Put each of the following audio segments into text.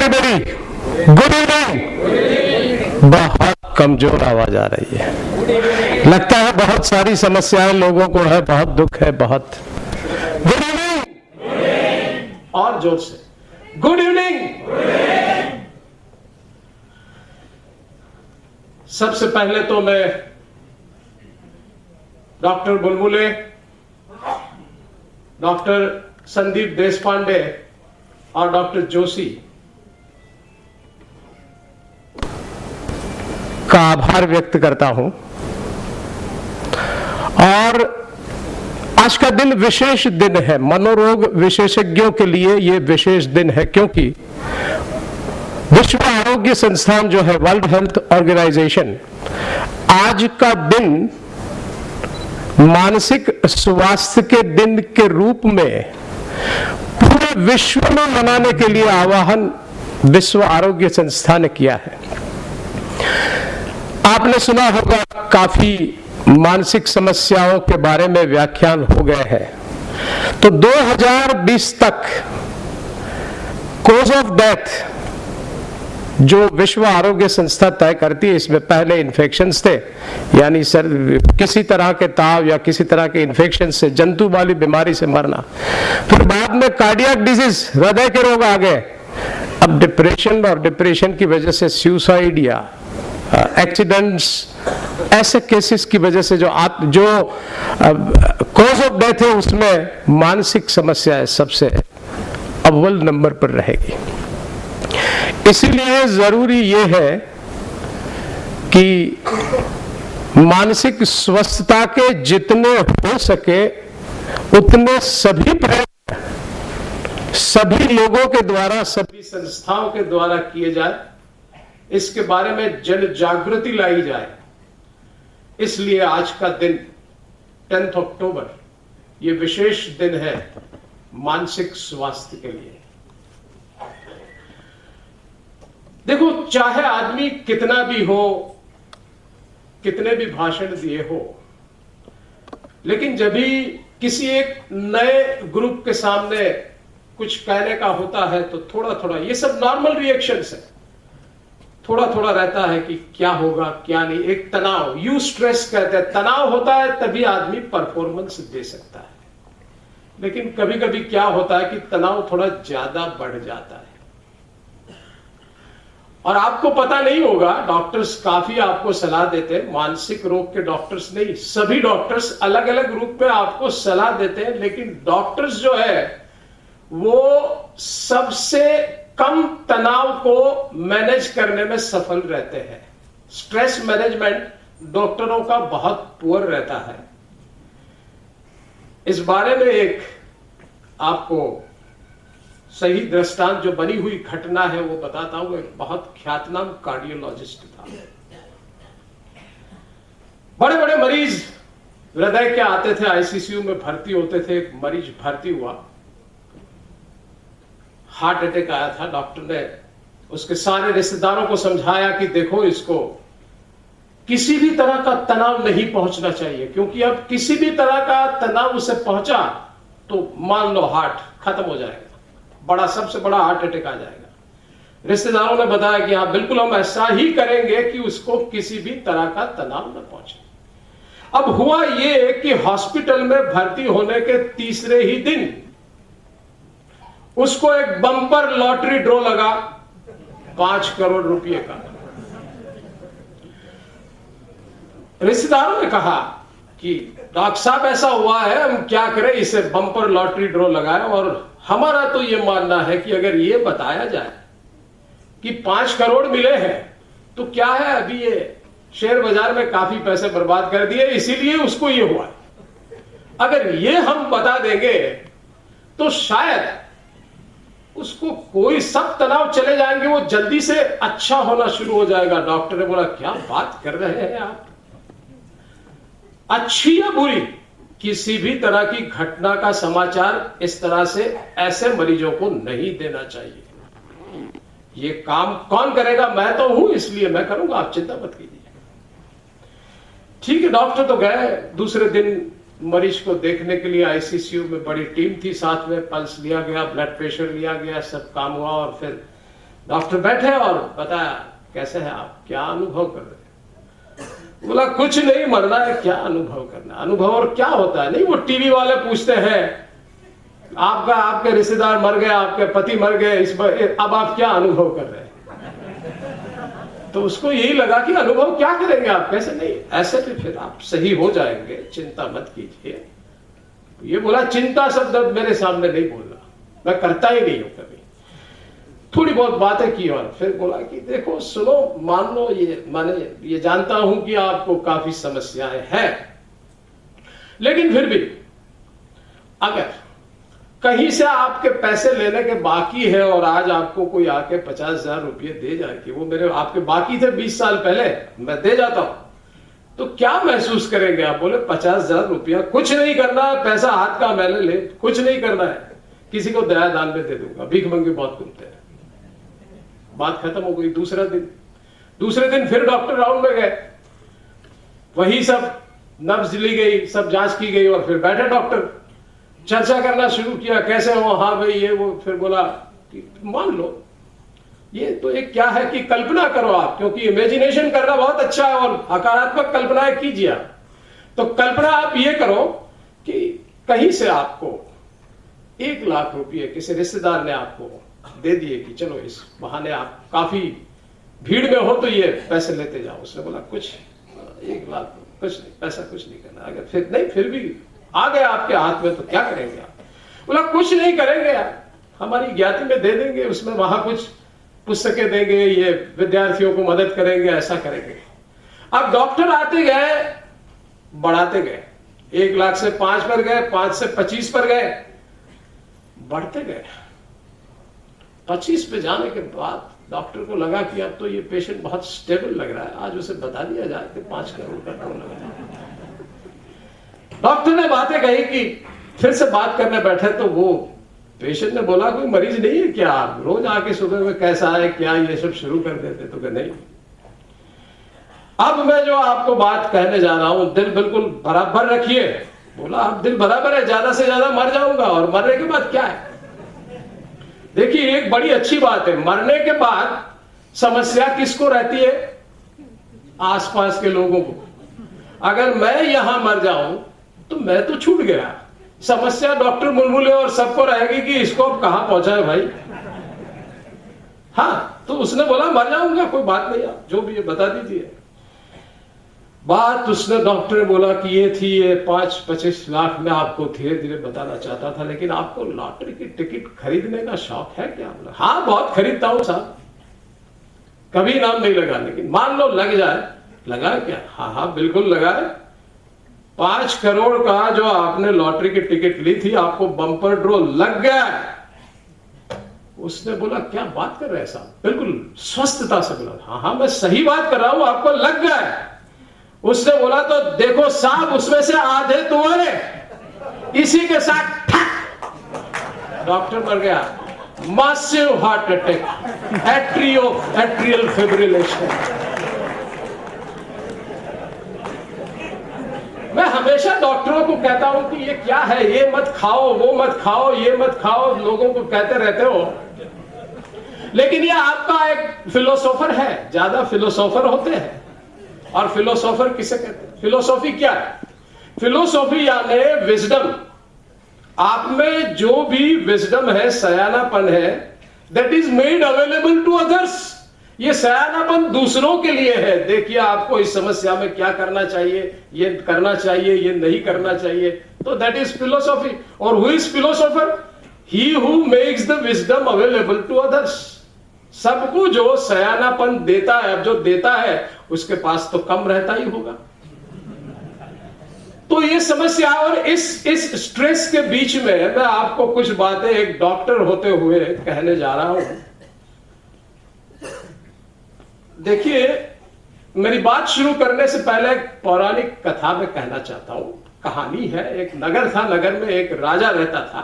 Everybody, good evening. बहुत कमजोर आवाज आ रही है, लगता है बहुत सारी समस्याएं लोगों को है, बहुत दुख है, बहुत। गुड इवनिंग, और जोर से गुड इवनिंग। सबसे पहले तो मैं डॉक्टर बुलबुले, डॉक्टर संदीप देशपांडे और डॉक्टर जोशी का आभार व्यक्त करता हूं। और आज का दिन विशेष दिन है, मनोरोग विशेषज्ञों के लिए यह विशेष दिन है, क्योंकि विश्व आरोग्य संस्थान जो है, वर्ल्ड हेल्थ ऑर्गेनाइजेशन, आज का दिन मानसिक स्वास्थ्य के दिन के रूप में पूरे विश्व में मनाने के लिए आह्वान विश्व आरोग्य संस्थान ने किया है। आपने सुना होगा, काफी मानसिक समस्याओं के बारे में व्याख्यान हो गए हैं। तो 2020 तक कॉज ऑफ डेथ जो विश्व आरोग्य संस्था तय करती है, इसमें पहले इन्फेक्शंस थे, यानी सर किसी तरह के ताव या किसी तरह के इन्फेक्शन से, जंतु वाली बीमारी से मरना, फिर बाद में कार्डियक डिजीज, हृदय के रोग आ गए, अब डिप्रेशन, और डिप्रेशन की वजह से सुसाइड या एक्सीडेंट्स, ऐसे केसेस की वजह से जो कॉज ऑफ डेथ है उसमें मानसिक समस्याएं सबसे अव्वल नंबर पर रहेगी। इसीलिए जरूरी यह है कि मानसिक स्वस्थता के जितने हो सके उतने सभी प्रयत्न सभी लोगों के द्वारा, सभी संस्थाओं के द्वारा किए जाए, इसके बारे में जन जागृति लाई जाए। इसलिए आज का दिन 10 अक्टूबर ये विशेष दिन है मानसिक स्वास्थ्य के लिए। देखो, चाहे आदमी कितना भी हो, कितने भी भाषण दिए हो, लेकिन जब भी किसी एक नए ग्रुप के सामने कुछ कहने का होता है तो थोड़ा थोड़ा, ये सब नॉर्मल रिएक्शंस है, थोड़ा थोड़ा रहता है कि क्या होगा क्या नहीं। एक तनाव, यू स्ट्रेस कहते हैं, तनाव होता है तभी आदमी परफॉर्मेंस दे सकता है। लेकिन कभी कभी क्या होता है कि तनाव थोड़ा ज्यादा बढ़ जाता है, और आपको पता नहीं होगा, डॉक्टर्स काफी आपको सलाह देते हैं, मानसिक रोग के डॉक्टर्स नहीं, सभी डॉक्टर्स अलग अलग रूप में आपको सलाह देते हैं, लेकिन डॉक्टर्स जो है वो सबसे कम तनाव को मैनेज करने में सफल रहते हैं। स्ट्रेस मैनेजमेंट डॉक्टरों का बहुत पुअर रहता है। इस बारे में एक आपको सही दृष्टांत जो बनी हुई घटना है वो बताता हूं। एक बहुत ख्यातनाम कार्डियोलॉजिस्ट था, बड़े बड़े मरीज हृदय के आते थे, आईसीयू में भर्ती होते थे। एक मरीज भर्ती हुआ, हार्ट अटैक आया था। डॉक्टर ने उसके सारे रिश्तेदारों को समझाया कि देखो, इसको किसी भी तरह का तनाव नहीं पहुंचना चाहिए, क्योंकि अब किसी भी तरह का तनाव उसे पहुंचा तो मान लो हार्ट खत्म हो जाएगा, बड़ा, सबसे बड़ा हार्ट अटैक आ जाएगा। रिश्तेदारों ने बताया कि हाँ बिल्कुल, हम ऐसा ही करेंगे कि उसको किसी भी तरह का तनाव न पहुंचे। अब हुआ ये कि हॉस्पिटल में भर्ती होने के तीसरे ही दिन उसको एक बम्पर लॉटरी ड्रॉ लगा 5 करोड़ रुपए का। रिश्तेदारों ने कहा कि डॉक्टर साहब ऐसा हुआ है, हम क्या करें, इसे बम्पर लॉटरी ड्रॉ लगाए, और हमारा तो ये मानना है कि अगर ये बताया जाए कि 5 करोड़ मिले हैं तो क्या है, अभी ये शेयर बाजार में काफी पैसे बर्बाद कर दिए, इसीलिए उसको ये हुआ। अगर ये हम बता देंगे तो शायद उसको कोई सब तनाव चले जाएंगे, वो जल्दी से अच्छा होना शुरू हो जाएगा। डॉक्टर ने बोला, क्या बात कर रहे हैं आप, अच्छी या बुरी, किसी भी तरह की घटना का समाचार इस तरह से ऐसे मरीजों को नहीं देना चाहिए। ये काम कौन करेगा, मैं तो हूं, इसलिए मैं करूंगा, आप चिंता मत कीजिए। ठीक है, डॉक्टर तो गए। दूसरे दिन मरीज को देखने के लिए आईसीयू में बड़ी टीम थी साथ में, पल्स लिया गया, ब्लड प्रेशर लिया गया, सब काम हुआ, और फिर डॉक्टर बैठे और बताया, कैसे हैं आप, क्या अनुभव कर रहे हैं? बोला कुछ नहीं, मरना है, क्या अनुभव करना, अनुभव और क्या होता है? नहीं, वो टीवी वाले पूछते हैं आपके रिश्तेदार मर गए, आपके पति मर गए, अब आप क्या अनुभव कर रहे हैं? तो उसको यही लगा कि अनुभव क्या करेंगे आप, कैसे नहीं, ऐसे भी फिर आप सही हो जाएंगे, चिंता मत कीजिए। ये बोला चिंता शब्द मेरे सामने नहीं बोलना, मैं करता ही नहीं हूं कभी। थोड़ी बहुत बातें की और फिर बोला कि देखो सुनो, मान लो ये जानता हूं कि आपको काफी समस्याएं हैं, लेकिन फिर भी अगर कहीं से आपके पैसे लेने के बाकी है और आज आपको कोई आके 50,000 रुपये दे जाए कि वो मेरे आपके बाकी थे 20 साल पहले, मैं दे जाता हूं, तो क्या महसूस करेंगे आप? बोले 50,000 रुपया, कुछ नहीं करना है, पैसा हाथ का मैंने ले, कुछ नहीं करना है, किसी को दया दान में दे दूंगा, भीख मंगे बहुत घूमते हैं। बात खत्म हो गई। दूसरे दिन फिर डॉक्टर राउंड में गए, वही सब नब्ज ली गई, सब जांच की गई और फिर बैठे डॉक्टर, चर्चा करना शुरू किया, कैसे हो, हाँ भाई ये वो। फिर बोला कि मान लो ये तो एक क्या है कि कल्पना करो आप, क्योंकि इमेजिनेशन करना बहुत अच्छा है और सकारात्मक कल्पनाएं कीजिए आप। तो कल्पना आप ये करो कि कहीं से आपको 1 लाख रुपये किसी रिश्तेदार ने आपको दे दिए कि चलो इस बहाने आप काफी भीड़ में हो तो ये पैसे लेते जाओ। उसने बोला कुछ 1 लाख कुछ नहीं, पैसा कुछ नहीं करना, अगर फिर नहीं फिर भी आ गया आपके हाथ में तो क्या करेंगे आप? बोला कुछ नहीं करेंगे आप, हमारी ज्ञाति में दे देंगे, उसमें वहां कुछ पुस्तकें देंगे, ये विद्यार्थियों को मदद करेंगे, ऐसा करेंगे। अब डॉक्टर आते गए, बढ़ाते गए, 1 लाख से 5 पर गए, 5 से 25 पर गए, बढ़ते गए। 25 पे जाने के बाद डॉक्टर को लगा कि अब तो ये पेशेंट बहुत स्टेबल लग रहा है, आज उसे बता दिया जाए कि 5 करोड़ का ड्रोन लगा। डॉक्टर ने बातें कही कि फिर से बात करने बैठे तो वो पेशेंट ने बोला कोई मरीज नहीं है क्या, आप रोज आके सुबह में कैसा है क्या ये सब शुरू कर देते? तो नहीं, अब मैं जो आपको बात कहने जा रहा हूं, दिल बिल्कुल बराबर रखिए। बोला अब दिल बराबर है, ज्यादा से ज्यादा मर जाऊंगा और मरने के बाद क्या है? देखिए एक बड़ी अच्छी बात है, मरने के बाद समस्या किसको रहती है? आसपास के लोगों को। अगर मैं यहां मर जाऊं तो मैं तो छूट गया, समस्या डॉक्टर मुलमुले और सबको रहेगी कि इसको अब कहां पहुंचाए भाई। हाँ, तो उसने बोला मर जाऊंगा, कोई बात नहीं, आप जो भी है बता दीजिए। बात उसने डॉक्टर ने बोला कि ये थी, ये 5-25 लाख में आपको धीरे धीरे बताना चाहता था, लेकिन आपको लॉटरी की टिकट खरीदने का शौक है क्या? बोला हाँ बहुत खरीदता हूं साहब, कभी नाम नहीं लगा, लेकिन मान लो लग जाए। लगा क्या? हाँ बिल्कुल लगाए। 5 करोड़ का जो आपने लॉटरी की टिकट ली थी, आपको बम्पर ड्रॉ लग गया। उसने बोला क्या बात कर रहे हैं साहब? बिल्कुल स्वस्थता से बोला हाँ मैं सही बात कर रहा हूं, आपको लग गया है। उसने बोला तो देखो साहब, उसमें से आधे तुम्हारे, इसी के साथ ठक डॉक्टर मर गया। Massive heart attack, atrial fibrillation. मैं हमेशा डॉक्टरों को कहता हूं कि ये क्या है, ये मत खाओ, वो मत खाओ, ये मत खाओ, लोगों को कहते रहते हो, लेकिन ये आपका एक फिलोसोफर है। ज्यादा फिलोसोफर होते हैं, और फिलोसोफर किसे कहते हैं? फिलोसॉफी क्या है? फिलोसॉफी यानी विजडम। आप में जो भी विजडम है, सयानापन है, that is made available to others. ये सयानापन दूसरों के लिए है। देखिए आपको इस समस्या में क्या करना चाहिए, ये करना चाहिए, ये नहीं करना चाहिए, तो दैट इज फिलोसॉफी। और who is philosopher? He who makes the wisdom available to others. सबको जो सयानापन देता है, अब जो देता है उसके पास तो कम रहता ही होगा। तो ये समस्या और इस स्ट्रेस के बीच में मैं आपको कुछ बातें एक डॉक्टर होते हुए कहने जा रहा हूं। देखिए मेरी बात शुरू करने से पहले एक पौराणिक कथा में कहना चाहता हूं। कहानी है, एक नगर था, नगर में एक राजा रहता था।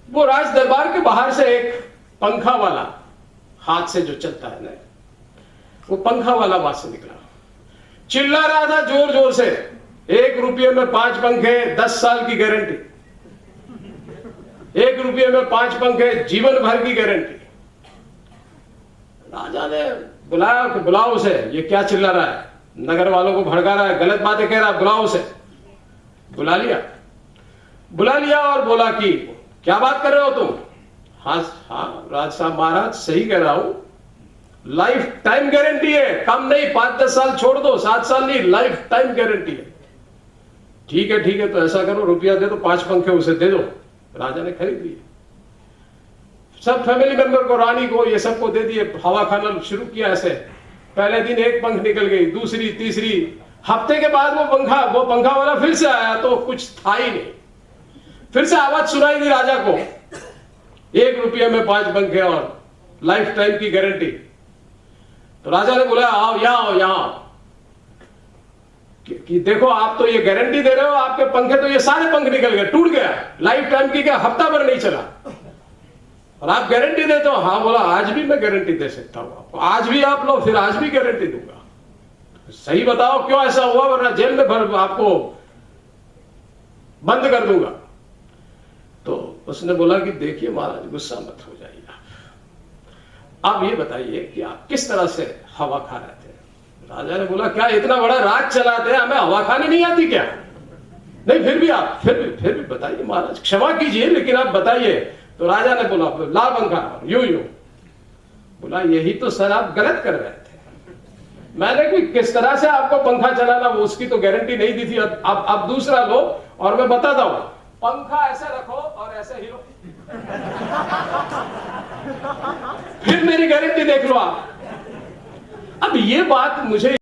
वो राज दरबार के बाहर से एक पंखा वाला, हाथ से जो चलता है ना, वो पंखा वाला वहां से निकला, चिल्ला रहा था जोर जोर से, 1 रुपये में 5 पंखे, 10 साल की गारंटी, 1 रुपये में 5 पंखे, जीवन भर की गारंटी। राजा ने बुलाया कि बुलाओ उसे, ये क्या चिल्ला रहा है, नगर वालों को भड़का रहा है, गलत बातें कह रहा है, बुलाओ उसे। बुला लिया और बोला कि क्या बात कर रहे हो तुम? हाँ हाँ राज साहब महाराज सही कह रहा हूं, लाइफ टाइम गारंटी है, कम नहीं, 5-10 साल छोड़ दो, 7 साल नहीं, लाइफ टाइम गारंटी है। ठीक है तो ऐसा करो, रुपया दे दो, 5 पंखे उसे दे दो। राजा ने खरीद लिए, सब फैमिली मेंबर को, रानी को, ये सबको दे दिए। हवा खाना शुरू किया ऐसे। पहले दिन एक पंख निकल गई, दूसरी, तीसरी, हफ्ते के बाद वो पंखा वाला फिर से आया तो कुछ था ही नहीं। फिर से आवाज सुनाई दी राजा को, 1 रुपये में 5 पंखे और लाइफ टाइम की गारंटी। तो राजा ने बोला आओ यहां कि देखो आप तो ये गारंटी दे रहे हो, आपके पंखे तो ये सारे पंख निकल गए, टूट गया, लाइफ टाइम की क्या हफ्ता भर नहीं चला, और आप गारंटी देते हो? हाँ। बोला आज भी मैं गारंटी दे सकता हूं आपको, आज भी आप लो, फिर आज भी गारंटी दूंगा। सही बताओ क्यों ऐसा हुआ, वरना जेल में भर आपको बंद कर दूंगा। तो उसने बोला कि देखिए महाराज गुस्सा मत हो जाइए, आप ये बताइए कि आप किस तरह से हवा खा रहे थे? राजा ने बोला क्या इतना बड़ा राज चलाते हैं, हमें हवा खाने नहीं आती क्या? नहीं फिर भी आप फिर भी बताइए महाराज, क्षमा कीजिए लेकिन आप बताइए। तो राजा ने बोला ला पंखा, यूं बोला यही तो सर आप गलत कर रहे थे, मैंने कि किस तरह से आपको पंखा चलाना, वो उसकी तो गारंटी नहीं दी थी, अब दूसरा लो और मैं बताता हूं, पंखा ऐसे रखो और ऐसे हिलो, फिर मेरी गारंटी देख लो आप। अब ये बात मुझे